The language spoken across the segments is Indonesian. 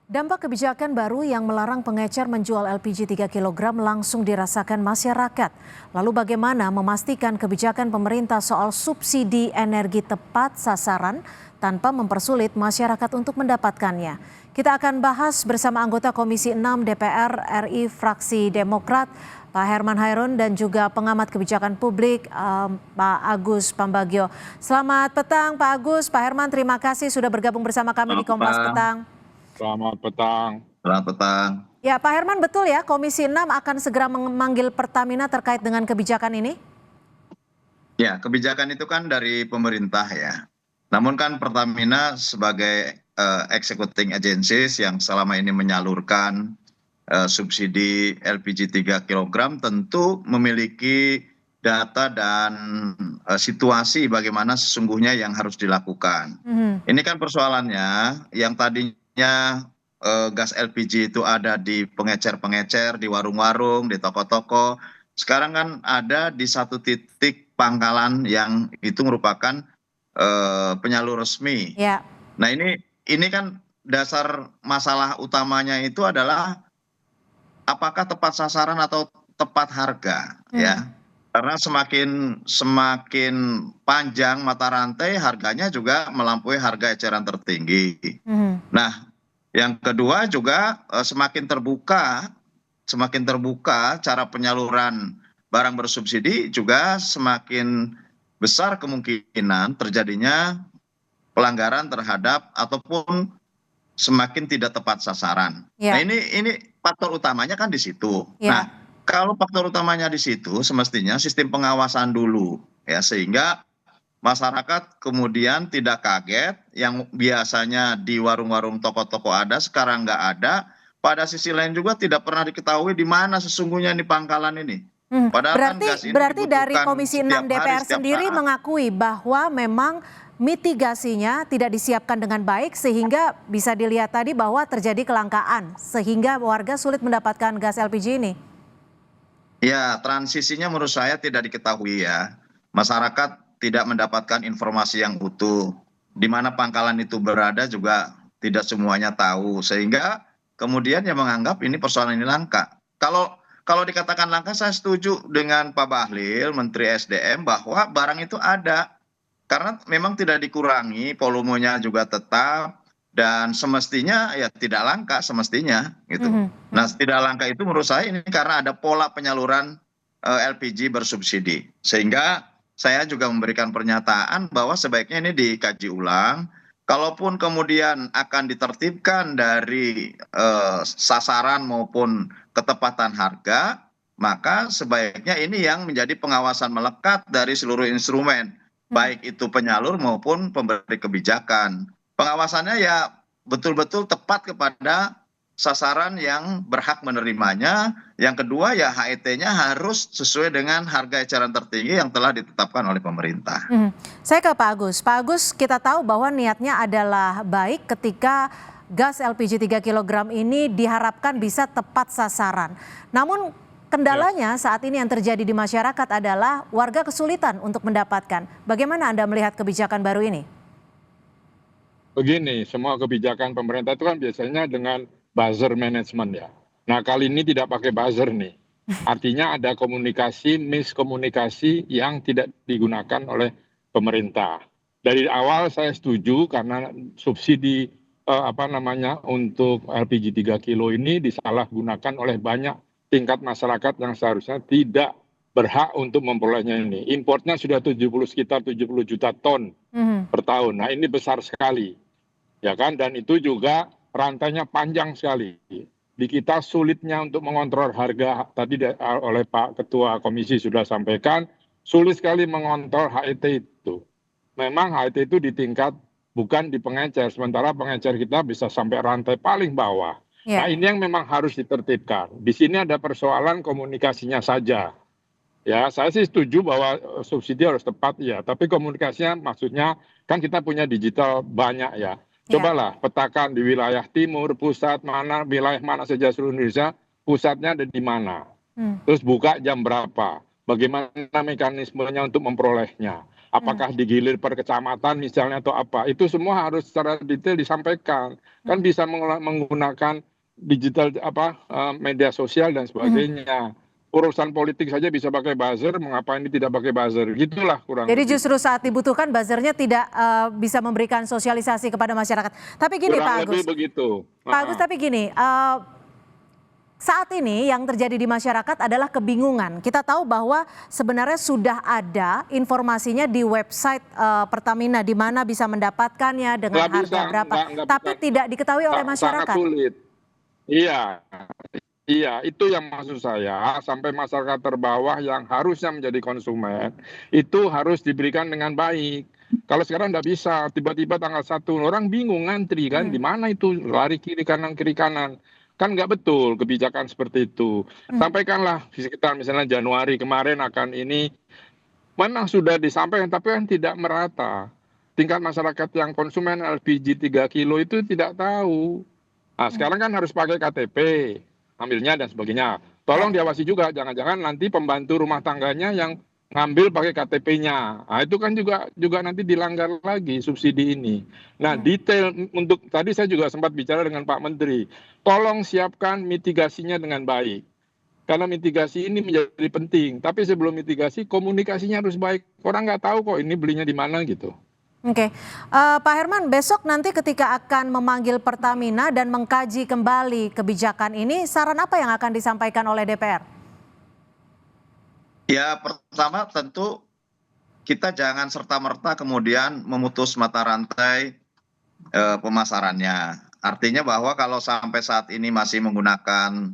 Dampak kebijakan baru yang melarang pengecer menjual LPG 3 kg langsung dirasakan masyarakat. Lalu bagaimana memastikan kebijakan pemerintah soal subsidi energi tepat sasaran tanpa mempersulit masyarakat untuk mendapatkannya? Kita akan bahas bersama anggota Komisi 6 DPR RI fraksi Demokrat, Pak Herman Hairun, dan juga pengamat kebijakan publik Pak Agus Pambagio. Selamat petang Pak Agus, Pak Herman, terima kasih sudah bergabung bersama kami di Kompas Petang. Selamat petang. Selamat petang. Ya, Pak Herman, betul ya Komisi 6 akan segera memanggil Pertamina terkait dengan kebijakan ini? Ya, kebijakan itu kan dari pemerintah ya. Namun kan Pertamina sebagai executing agencies yang selama ini menyalurkan subsidi LPG 3 kg tentu memiliki data dan situasi bagaimana sesungguhnya yang harus dilakukan. Ini kan persoalannya yang tadinya gas LPG itu ada di pengecer-pengecer, di warung-warung, di toko-toko. Sekarang kan ada di satu titik pangkalan yang itu merupakan penyalur resmi. Ya. Nah ini kan dasar masalah utamanya itu adalah apakah tepat sasaran atau tepat harga, ya. Karena semakin panjang mata rantai, harganya juga melampaui harga eceran tertinggi. Nah, yang kedua juga semakin terbuka cara penyaluran barang bersubsidi juga semakin besar kemungkinan terjadinya pelanggaran terhadap ataupun semakin tidak tepat sasaran. Nah, ini faktor utamanya kan di situ. Nah, kalau faktor utamanya di situ, semestinya sistem pengawasan dulu, ya, sehingga masyarakat kemudian tidak kaget yang biasanya di warung-warung toko-toko ada, sekarang nggak ada. Pada sisi lain juga tidak pernah diketahui di mana sesungguhnya ini pangkalan ini. Padahal berarti dari Komisi 6 DPR sendiri mengakui bahwa memang mitigasinya tidak disiapkan dengan baik sehingga bisa dilihat tadi bahwa terjadi kelangkaan sehingga warga sulit mendapatkan gas LPG ini. Ya, transisinya menurut saya tidak diketahui ya. Masyarakat tidak mendapatkan informasi yang utuh. Di mana pangkalan itu berada juga tidak semuanya tahu. Sehingga kemudian yang menganggap ini persoalan ini langka. Kalau dikatakan langka, saya setuju dengan Pak Bahlil, Menteri SDM, bahwa barang itu ada. Karena memang tidak dikurangi, volumenya juga tetap. Dan semestinya ya tidak langka semestinya gitu. Nah, tidak langka itu menurut saya ini karena ada pola penyaluran LPG bersubsidi. Sehingga saya juga memberikan pernyataan bahwa sebaiknya ini dikaji ulang. Kalaupun kemudian akan ditertibkan dari sasaran maupun ketepatan harga, maka sebaiknya ini yang menjadi pengawasan melekat dari seluruh instrumen, baik itu penyalur maupun pemberi kebijakan. Pengawasannya ya betul-betul tepat kepada sasaran yang berhak menerimanya. Yang kedua ya HET-nya harus sesuai dengan harga eceran tertinggi yang telah ditetapkan oleh pemerintah. Saya ke Pak Agus. Pak Agus, kita tahu bahwa niatnya adalah baik ketika gas LPG 3 kg ini diharapkan bisa tepat sasaran. Namun kendalanya saat ini yang terjadi di masyarakat adalah warga kesulitan untuk mendapatkan. Bagaimana Anda melihat kebijakan baru ini? Begini, semua kebijakan pemerintah itu kan biasanya dengan buzzer management ya. Nah, kali ini tidak pakai buzzer nih. Artinya ada miskomunikasi yang tidak digunakan oleh pemerintah. Dari awal saya setuju karena subsidi untuk LPG 3 kilo ini disalahgunakan oleh banyak tingkat masyarakat yang seharusnya tidak berhak untuk memperolehnya ini. Importnya sudah sekitar 70 juta ton per tahun. Nah, ini besar sekali. Ya kan, dan itu juga rantainya panjang sekali. Di kita sulitnya untuk mengontrol harga, tadi oleh Pak Ketua Komisi sudah sampaikan, sulit sekali mengontrol HET itu. Memang HET itu di tingkat bukan di pengecer, sementara pengecer kita bisa sampai rantai paling bawah. Nah, ini yang memang harus ditertibkan. Di sini ada persoalan komunikasinya saja. Ya, saya sih setuju bahwa subsidi harus tepat ya, tapi komunikasinya maksudnya kan kita punya digital banyak ya. Cobalah petakan di wilayah timur, pusat, wilayah mana saja seluruh Indonesia, pusatnya ada di mana. Terus buka jam berapa, bagaimana mekanismenya untuk memperolehnya. apakah digilir per kecamatan misalnya atau apa, itu semua harus secara detail disampaikan. Kan bisa menggunakan digital media sosial dan sebagainya. Urusan politik saja bisa pakai buzzer, mengapa ini tidak pakai buzzer? Gitulah kurang Jadi lebih. justru saat dibutuhkan buzzernya tidak bisa memberikan sosialisasi kepada masyarakat. Tapi gini Kurang Pak lebih Agus, begitu. Pak Agus tapi gini, saat ini yang terjadi di masyarakat adalah kebingungan. Kita tahu bahwa sebenarnya sudah ada informasinya di website Pertamina di mana bisa mendapatkannya dengan Nggak harga bisa, berapa, nggak tapi bisa. tidak diketahui oleh Sangat masyarakat. sulit. Iya, itu yang maksud saya, sampai masyarakat terbawah yang harusnya menjadi konsumen, itu harus diberikan dengan baik. Kalau sekarang nggak bisa, tiba-tiba tanggal 1, orang bingung ngantri kan, di mana itu, lari kiri kanan. Kan nggak betul kebijakan seperti itu. Sampaikanlah di sekitar misalnya Januari kemarin akan ini, memang sudah disampaikan, tapi kan tidak merata. Tingkat masyarakat yang konsumen LPG 3 kilo itu tidak tahu. Nah, sekarang kan harus pakai KTP, ambilnya dan sebagainya. Tolong diawasi juga, jangan-jangan nanti pembantu rumah tangganya yang ngambil pakai KTP-nya. Nah, itu kan juga nanti dilanggar lagi subsidi ini. Nah, detail untuk tadi saya juga sempat bicara dengan Pak Menteri. Tolong siapkan mitigasinya dengan baik. Karena mitigasi ini menjadi penting. Tapi sebelum mitigasi, komunikasinya harus baik. Orang nggak tahu kok ini belinya di mana gitu. Oke, Pak Herman, besok nanti ketika akan memanggil Pertamina dan mengkaji kembali kebijakan ini, saran apa yang akan disampaikan oleh DPR? Ya, pertama tentu kita jangan serta-merta kemudian memutus mata rantai pemasarannya. Artinya bahwa kalau sampai saat ini masih menggunakan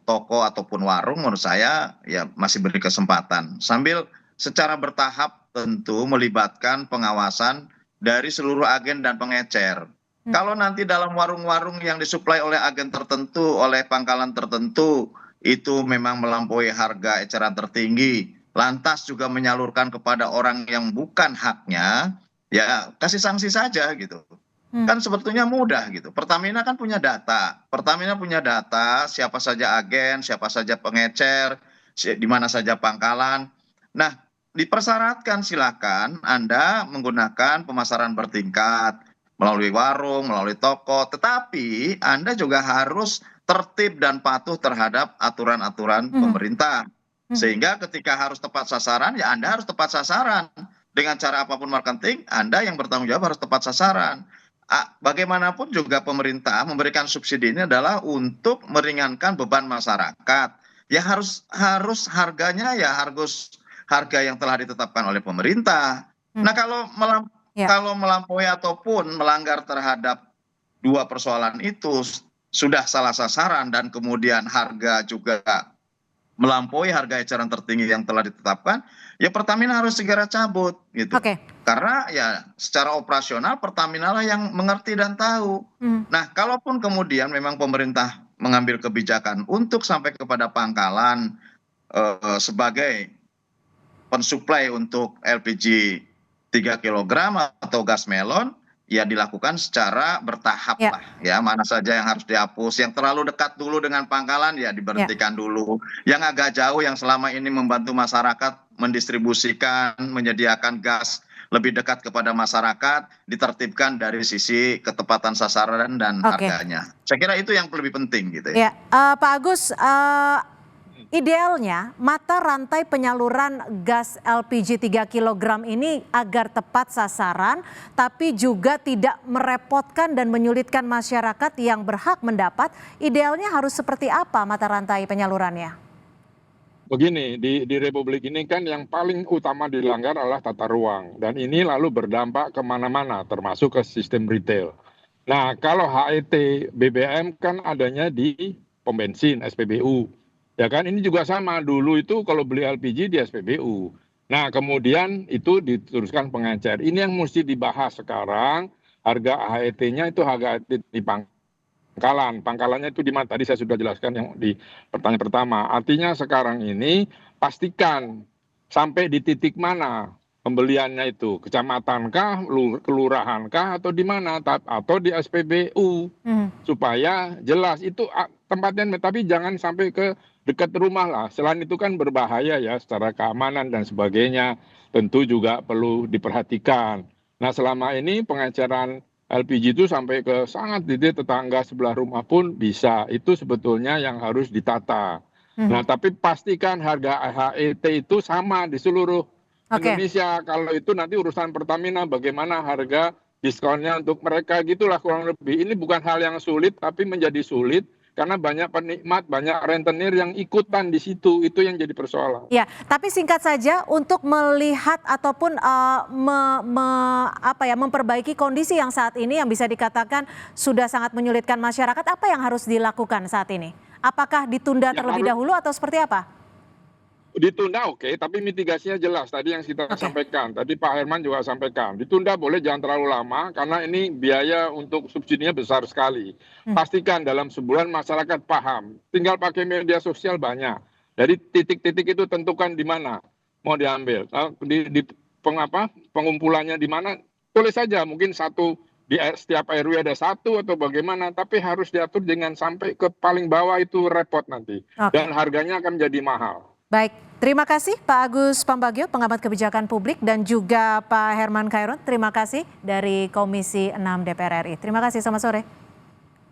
toko ataupun warung, menurut saya ya masih beri kesempatan. Sambil secara bertahap tentu melibatkan pengawasan dari seluruh agen dan pengecer. Kalau nanti dalam warung-warung yang disuplai oleh agen tertentu, oleh pangkalan tertentu, itu memang melampaui harga eceran tertinggi, lantas juga menyalurkan kepada orang yang bukan haknya, ya kasih sanksi saja gitu. Kan sebetulnya mudah gitu. Pertamina kan punya data. Pertamina punya data siapa saja agen, siapa saja pengecer, di mana saja pangkalan. Nah, dipersyaratkan silakan Anda menggunakan pemasaran bertingkat melalui warung, melalui toko, tetapi Anda juga harus tertib dan patuh terhadap aturan-aturan pemerintah. Sehingga ketika harus tepat sasaran, ya Anda harus tepat sasaran. Dengan cara apapun marketing, Anda yang bertanggung jawab harus tepat sasaran. Bagaimanapun juga pemerintah memberikan subsidi ini adalah untuk meringankan beban masyarakat. Ya harus harganya ya harga yang telah ditetapkan oleh pemerintah. Nah, kalau melampaui ataupun melanggar terhadap dua persoalan itu sudah salah sasaran dan kemudian harga juga melampaui harga eceran tertinggi yang telah ditetapkan, ya Pertamina harus segera cabut gitu. Karena ya secara operasional Pertamina lah yang mengerti dan tahu. Nah, kalaupun kemudian memang pemerintah mengambil kebijakan untuk sampai kepada pangkalan sebagai pensuplai untuk LPG 3 kg atau gas melon, ya dilakukan secara bertahap lah ya, mana saja yang harus dihapus, yang terlalu dekat dulu dengan pangkalan ya diberhentikan dulu, yang agak jauh yang selama ini membantu masyarakat mendistribusikan, menyediakan gas lebih dekat kepada masyarakat, ditertibkan dari sisi ketepatan sasaran dan harganya. Saya kira itu yang lebih penting gitu ya. Pak Agus, idealnya mata rantai penyaluran gas LPG 3 kg ini agar tepat sasaran tapi juga tidak merepotkan dan menyulitkan masyarakat yang berhak mendapat, idealnya harus seperti apa mata rantai penyalurannya? Begini, di Republik ini kan yang paling utama dilanggar adalah tata ruang, dan ini lalu berdampak kemana-mana termasuk ke sistem retail. Nah, kalau HET BBM kan adanya di pom bensin SPBU. Ya kan, ini juga sama, dulu itu kalau beli LPG di SPBU. Nah, kemudian itu diteruskan pengecer. Ini yang mesti dibahas sekarang, harga HET-nya itu harga di pangkalan. Pangkalannya itu di mana? Tadi saya sudah jelaskan yang di pertanyaan pertama. Artinya sekarang ini pastikan sampai di titik mana pembeliannya itu, kecamatankah, kelurahankah, atau di mana, atau di SPBU, supaya jelas itu tempatnya, tapi jangan sampai ke dekat rumah lah. Selain itu kan berbahaya ya secara keamanan dan sebagainya, tentu juga perlu diperhatikan. Nah selama ini pengecaran LPG itu sampai ke sangat tetangga sebelah rumah pun bisa. Itu sebetulnya yang harus ditata. Nah tapi pastikan harga HET itu sama di seluruh Indonesia. Kalau itu nanti urusan Pertamina bagaimana harga diskonnya untuk mereka, gitulah kurang lebih. Ini bukan hal yang sulit tapi menjadi sulit karena banyak penikmat, banyak rentenir yang ikutan di situ. Itu yang jadi persoalan. Ya, tapi singkat saja untuk melihat ataupun memperbaiki kondisi yang saat ini yang bisa dikatakan sudah sangat menyulitkan masyarakat, apa yang harus dilakukan saat ini? Apakah ditunda terlebih dahulu atau seperti apa? Ditunda oke, tapi mitigasinya jelas. Tadi yang kita sampaikan, tadi Pak Herman juga sampaikan. Ditunda boleh jangan terlalu lama karena ini biaya untuk subsidinya besar sekali. Pastikan dalam sebulan masyarakat paham. Tinggal pakai media sosial banyak. Dari titik-titik itu tentukan di mana mau diambil. Di pengumpulannya di mana, tulis saja mungkin satu di setiap RW ada satu atau bagaimana, tapi harus diatur dengan sampai ke paling bawah, itu repot nanti. Dan harganya akan menjadi mahal. Baik, terima kasih Pak Agus Pambagio, pengamat kebijakan publik, dan juga Pak Herman Khairun, terima kasih dari Komisi 6 DPR RI. Terima kasih, selamat sore.